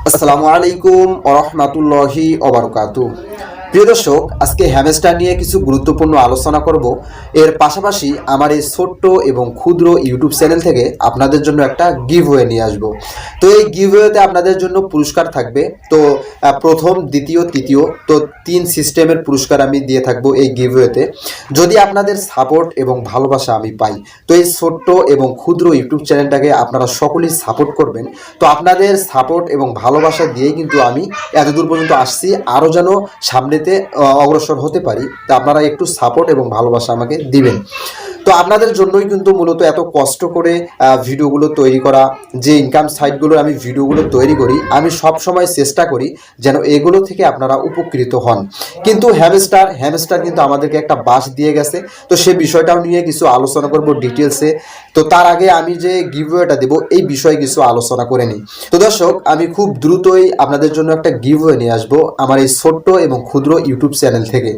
আসসালামু আলাইকুম ওয়া রাহমাতুল্লাহি ওয়া বারাকাতুহু। প্রিয় দর্শক, আজকে হ্যামস্টার নিয়ে কিছু গুরুত্বপূর্ণ আলোচনা করব। এর পাশাপাশি আমার এই ছোট্ট এবং ক্ষুদ্র ইউটিউব চ্যানেল থেকে আপনাদের জন্য একটা গিভওয়ে নিয়ে আসব। তো এই গিভওয়েতে আপনাদের জন্য পুরস্কার থাকবে। তো প্রথম, দ্বিতীয়, তৃতীয়, তো 3 সিস্টেমের পুরস্কার আমি দিয়ে থাকবো এই গিভওয়েতে। যদি আপনাদের সাপোর্ট এবং ভালোবাসা আমি পাই, তো এই ছোট্ট এবং ক্ষুদ্র ইউটিউব চ্যানেলটাকে আপনারা সকলেই সাপোর্ট করবেন। তো আপনাদের সাপোর্ট এবং ভালোবাসা দিয়েই কিন্তু আমি এতদূর পর্যন্ত আসছি, আরও যেন সামনেতে অগ্রসর হতে পারি। তো আপনারা একটু সাপোর্ট এবং ভালোবাসা আমাকে দিবেন। তো আপনাদের জন্যই কিন্তু মূলত এত কষ্ট করে ভিডিওগুলো তৈরি করা, যে ইনকাম সাইটগুলো আমি ভিডিওগুলো তৈরি করি, আমি সব সময় চেষ্টা করি যেন এগুলো থেকে আপনারা উপকৃত হন। কিন্তু হ্যামস্টার কিন্তু আমাদেরকে একটা বাস দিয়ে গেছে। তো সে বিষয়টাও নিয়ে কিছু আলোচনা করব ডিটেলসে। তো তার আগে আমি যে গিভওয়েটা দেব এই বিষয়ে কিছু আলোচনা করে নিই। তো দর্শক, আমি খুব দ্রুতই আপনাদের জন্য একটা গিভওয়ে নিয়ে আসবো আমার এই ছোট্ট এবং ক্ষুদ্র ইউটিউব চ্যানেল থেকে।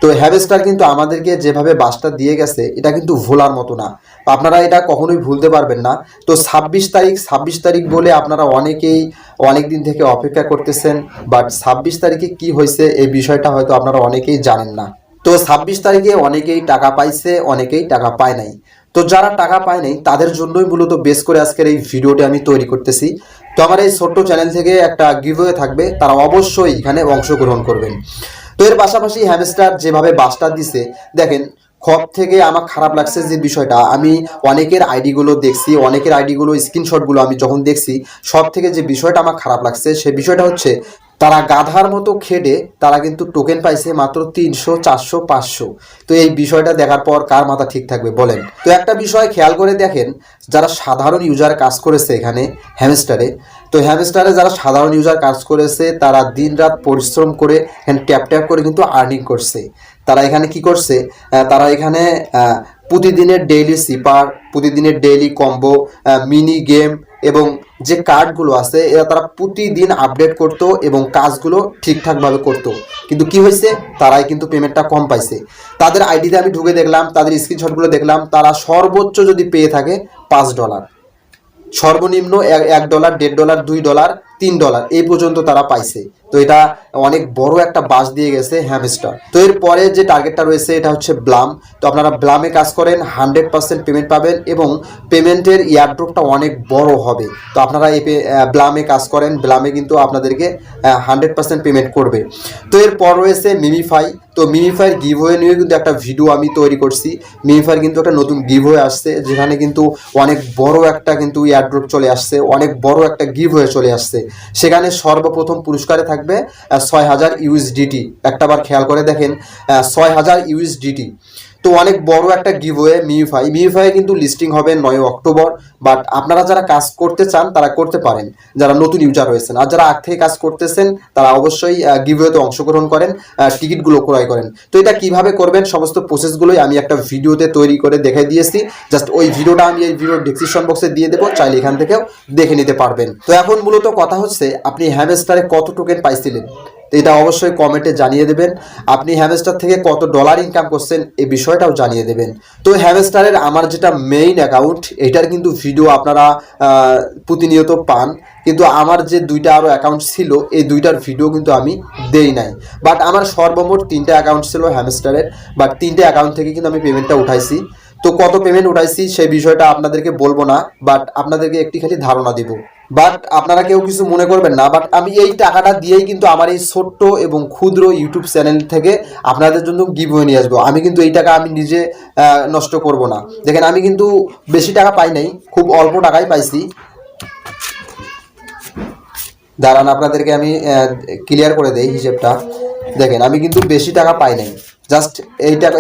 তো হ্যামস্টার কিন্তু আমাদেরকে যেভাবে বাসটা দিয়ে গেছে, এটা কিন্তু ভোলার মতো না। আপনারা এটা কখনোই ভুলতে পারবেন না। তো 26 তারিখ বলে আপনারা অনেকেই অনেক দিন থেকে অপেক্ষা করতেছেন, বাট 26 তারিখে কি হয়েছে এই বিষয়টা হয়তো আপনারা অনেকেই জানেন না। তো 26 তারিখে অনেকেই টাকা পাইছে, অনেকেই টাকা পায় নাই। তো যারা টাকা পায় নাই তাদের জন্যই মূলত বেস করে আজকের এই ভিডিওটি আমি তৈরি করতেছি। তো আমার এই ছোট্ট চ্যানেল থেকে একটা গিভওয়ে থাকবে, তারা অবশ্যই এখানে অংশগ্রহণ করবেন। তো এর পাশাপাশি হ্যামস্টার যেভাবে বাসটা দিছে, দেখেন, সব থেকে আমার খারাপ লাগছে যে বিষয়টা, আমি অনেকের আইডিগুলো দেখছি, অনেকের আইডিগুলো স্ক্রিনশটগুলো আমি যখন দেখছি, সব থেকে যে বিষয়টা আমার খারাপ লাগছে সে বিষয়টা হচ্ছে, তারা গাধার মতো খেটে তারা কিন্তু টোকেন পাইছে মাত্র 300, 400, 500। তো এই বিষয়টা দেখার পর কার মাথা ঠিক থাকবে বলেন? তো একটা বিষয় খেয়াল করে দেখেন, যারা সাধারণ ইউজার কাজ করেছে এখানে হ্যামস্টারে, তো হ্যামস্টারে যারা সাধারণ ইউজার কাজ করেছে তারা দিন রাত পরিশ্রম করে এখানে ট্যাপ ট্যাপ করে কিন্তু আর্নিং করছে। তারা এখানে কি করছে, তারা এখানে প্রতিদিনের ডেইলি সিপার, প্রতিদিনের ডেইলি কম্বো, মিনি গেম এবং যে কার্ডগুলো আছে এরা তারা প্রতিদিন আপডেট করতো এবং কাজগুলো ঠিকঠাকভাবে করতো। কিন্তু কি হয়েছে, তারাই কিন্তু পেমেন্টটা কম পাইছে। তাদের আইডিতে আমি ঢুকে দেখলাম, তাদের স্ক্রিনশটগুলো দেখলাম, তারা সর্বোচ্চ যদি পেয়ে থাকে $5, সর্বনিম্ন $1, $1.5, $2, $3 এই পর্যন্ত তারা পাইছে। তো এটা অনেক বড় একটা বাস দিয়ে গেছে হ্যামস্টার। তো এর পরে যে টার্গেটটা রয়েছে এটা হচ্ছে ব্লাম। তো আপনারা ব্লামে কাজ করেন, 100% পেমেন্ট পাবেন এবং পেমেন্টের ইয়ারড্রপটা অনেক বড় হবে। তো আপনারা এই ব্লামে কাজ করেন, ব্লামে কিন্তু আপনাদেরকে 100% পেমেন্ট করবে। তো এরপর রয়েছে মিমিফাই। তো মিমিফাইয়ের গিভওয়ে নিয়ে কিন্তু একটা ভিডিও আমি তৈরি করছি। মিমিফাইয়ের কিন্তু একটা নতুন গিভওয়ে আসছে, যেখানে কিন্তু অনেক বড় একটা কিন্তু ইয়ারড্রপ চলে আসছে, অনেক বড় একটা গিভওয়ে চলে আসছে। সেখানে সর্বপ্রথম পুরস্কারে থাকবে 6000 ইউএসডিটি। একটাবার খেয়াল করে দেখেন, 6000 ইউএসডিটি। তো অনেক বড় একটা গিভওয়ে মিমিফাই কিন্তু লিস্টিং হবে 9 অক্টোবর। বাট আপনারা যারা কাজ করতে চান তারা করতে পারেন, যারা নতুন ইউজার রয়েছেন। আর যারা আগ থেকে কাজ করতেছেন তারা অবশ্যই গিভওয়েতে অংশগ্রহণ করেন, টিকিটগুলো ক্রয় করেন। তো এটা কিভাবে করবেন সমস্ত প্রসেসগুলোই আমি একটা ভিডিওতে তৈরি করে দেখে দিয়েছি। জাস্ট ওই ভিডিওটা আমি এই ভিডিওর ডিসক্রিপশন বক্সে দিয়ে দেবো, চাইলে এখান থেকেও দেখে নিতে পারবেন। তো এখন মূলত কথা হচ্ছে, আপনি হ্যামস্টারে কত টোকেন পাইছিলেন এটা অবশ্যই কমেন্টে জানিয়ে দেবেন। আপনি হ্যামস্টার থেকে কত ডলার ইনকাম করছেন এই বিষয়টাও জানিয়ে দেবেন। তো হ্যামস্টারের আমার যেটা মেইন অ্যাকাউন্ট, এটার কিন্তু ভিডিও আপনারা প্রতিনিয়ত পান। কিন্তু আমার যে দুইটা আরও অ্যাকাউন্ট ছিল এই দুইটার ভিডিও কিন্তু আমি দেই নাই। বাট আমার সর্বমোট 3টা অ্যাকাউন্ট ছিল হ্যামস্টারের, বাট 3টে অ্যাকাউন্ট থেকে কিন্তু আমি পেমেন্টটা উঠাইছি। তো কত পেমেন্ট উঠাইছি সেই বিষয়টা আপনাদেরকে বলবো না, বাট আপনাদেরকে একটি খালি ধারণা দিব। বাট আপনারা কেউ কিছু মনে করবেন না, বাট আমি এই টাকাটা দিয়েই কিন্তু আমার এই ছোট্ট এবং ক্ষুদ্র ইউটিউব চ্যানেল থেকে আপনাদের জন্য গিভওয়ে নিয়ে আসবো। আমি কিন্তু এই টাকা আমি নিজে নষ্ট করব না। দেখেন, আমি কিন্তু বেশি টাকা পাই নাই, খুব অল্প টাকাই পাইছি। দাঁড়ান, আপনাদেরকে আমি ক্লিয়ার করে দেই হিসেবটা। দেখেন, আমি কিন্তু বেশি টাকা পাই নাই, জাস্ট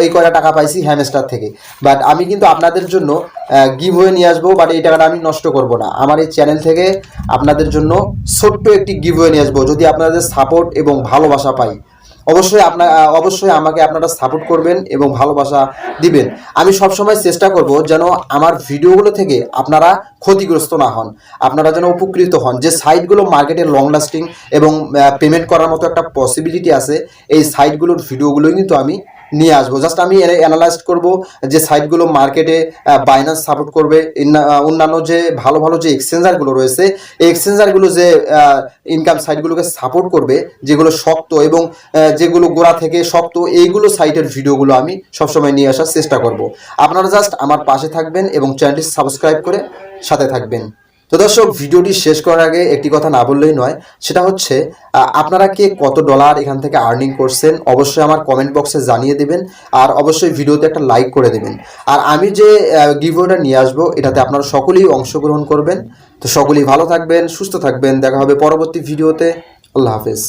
এই কয়টা টাকা পাইছি হ্যামস্টার থেকে। বাট আমি কিন্তু আপনাদের জন্য গিভওয়ে নিয়ে আসবো, বাট এই টাকাটা আমি নষ্ট করব না। আমার এই চ্যানেল থেকে আপনাদের জন্য ছোট্ট একটি গিভওয়ে নিয়ে আসবো, যদি আপনাদের সাপোর্ট এবং ভালোবাসা পাই। অবশ্যই আমাকে আপনারা সাপোর্ট করবেন এবং ভালোবাসা দিবেন। আমি সবসময় চেষ্টা করব যেন আমার ভিডিওগুলো থেকে আপনারা ক্ষতিগ্রস্ত না হন, আপনারা যেন উপকৃত হন। যে সাইটগুলো মার্কেটে লং লাস্টিং এবং পেমেন্ট করার মতো একটা পসিবিলিটি আছে, এই সাইটগুলোর ভিডিওগুলোই কিন্তু আমি নিয়ে আসবো। জাস্ট আমি অ্যানালাইজ করব যে সাইটগুলো মার্কেটে বাইন্যান্স সাপোর্ট করবে, অন্যান্য যে ভালো ভালো যে এক্সচেঞ্জারগুলো রয়েছে এই এক্সচেঞ্জারগুলো যে ইনকাম সাইটগুলোকে সাপোর্ট করবে, যেগুলো শক্ত এবং যেগুলো গোড়া থেকে শক্ত, এইগুলো সাইটের ভিডিওগুলো আমি সবসময় নিয়ে আসার চেষ্টা করব। আপনারা জাস্ট আমার পাশে থাকবেন এবং চ্যানেলটি সাবস্ক্রাইব করে সাথে থাকবেন। তো দর্শক, ভিডিওটি শেষ করার আগে একটি কথা না বললেই নয়, সেটা হচ্ছে আপনারা কে কত ডলার এখান থেকে আর্নিং করছেন অবশ্যই আমার কমেন্ট বক্সে জানিয়ে দেবেন, আর অবশ্যই ভিডিওতে একটা লাইক করে দেবেন। আর আমি যে গিভওয়েটা নিয়ে আসবো এটাতে আপনারা সকলেই অংশগ্রহণ করবেন। তো সকলেই ভালো থাকবেন, সুস্থ থাকবেন, দেখা হবে পরবর্তী ভিডিওতে। আল্লাহ হাফেজ।